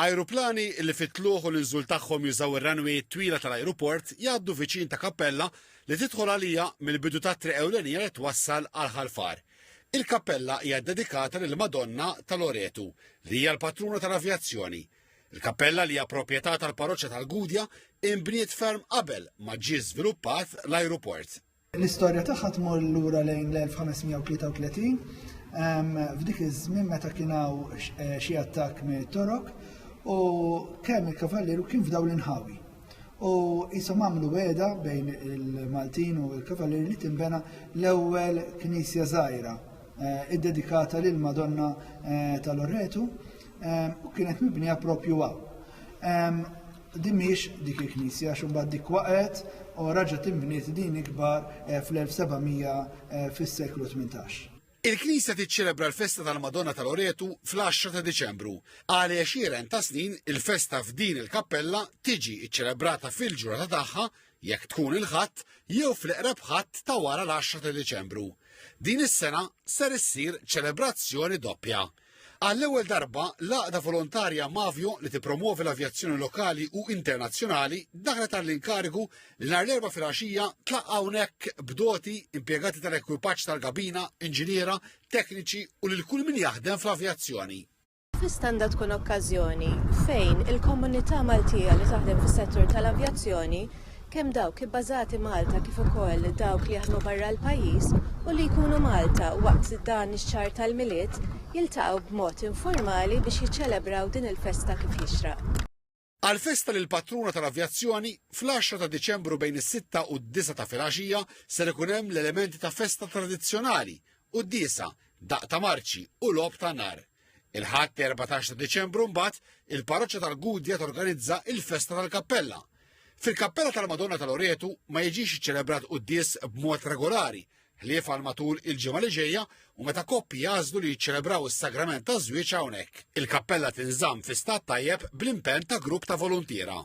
Ajruplani li fitluħu l-inżul tagħhom jużaw ir-runway twila tal-ajruport jgħaddu viċin ta' kappella li tidħol għalija mill-bidu tat-triq ewlenija li twassal għal ħalfar. Il-kappella hija dedikata lil Madonna ta' Loreto li hija l-patruna tal-avjazzjoni. Il-kappella li hija proprjetà tal-parroċċja tal-Gudja inbniet ferm qabel ma ġie żviluppat l-ajruport. L-istorja tagħha tmur lura lejn l-1533 f'dik iż-żmien meta kien hawn xi attakk mit-Torok u kemm il-kavalleru kien f'dawn l-inħawi. U ishom għamlu weda bejn il-Maltin u l-kavalleri li tinbena l-ewwel knisja żgħira iddedikata lil Madonna ta' Loreto u kienet mibnija proprju hawn. Din mhix dik il-knisja x'imbagħad dik waqgħet u raġgħet inbniet din ikbar fl-1700 fis-seklu 18. Il-Knisja tiċċelebra l-festa tal-Madonna ta' Loreto fl-10 ta' Deċembru. Għal 20 ta' snin il-festa f'din il-kappella tiġi ċċelebrata fil-ġurnata tagħha jekk tkun il-ħadd jew fl-iqreb ħadd ta' wara l-10 ta' Deċembru. Din is-sena ser issir ċelebrazzjoni doppja. Għall-ewwel darba l-għaqda volontarja Mavio li tippromuovi l-avjazzjoni lokali u internazzjonali daħlet għall-inkarigu li nhar l-erba' filgħaxija tlaqgħu hawnhekk b'doti impjegati tal-ekwipaġġ tal-kabina, inġiniera, tekniċi u lil kull min jaħdem fl-avjazzjoni. Fistanda tkun okkażjoni fejn il-komunità Maltija li taħdem fis-settur tal-avjazzjoni kemm dawk ibbażati Malta kif ukoll dawk li jaħdmu barra l-pajjiż u li jkunu Malta waqt dan ix-xahar tal-miliet jiltaqgħu b'mod informali biex jiċċelebraw din il-festa kif jixraq. Għal-festa lil patruna tal-avjazzjoni fl-10 ta' Deċembru bejn is-6 u d-9 ta' filgħaxija ser ikun hemm l-elementi ta' festa tradizzjonali u d-diesa, daq ta' marċi u lob ta' nar. Il-ħadd 14 ta' Deċembru mbagħad il-parroċċja tal-Gudja torganizza il-festa tal-kappella. Fil-kappella tal-Madonna ta' Loreto ma jiġix iċċelebrat qudies b'mod regolari, ħlief għal matul il-ġimgħa li ġejja u meta koppji jażlu li jiċċelebraw is-sagrament ta' żwieġ hawnhekk. Il-kappella tinżamm fi stat tajjeb bl-impenn ta' grupp ta' volontiera.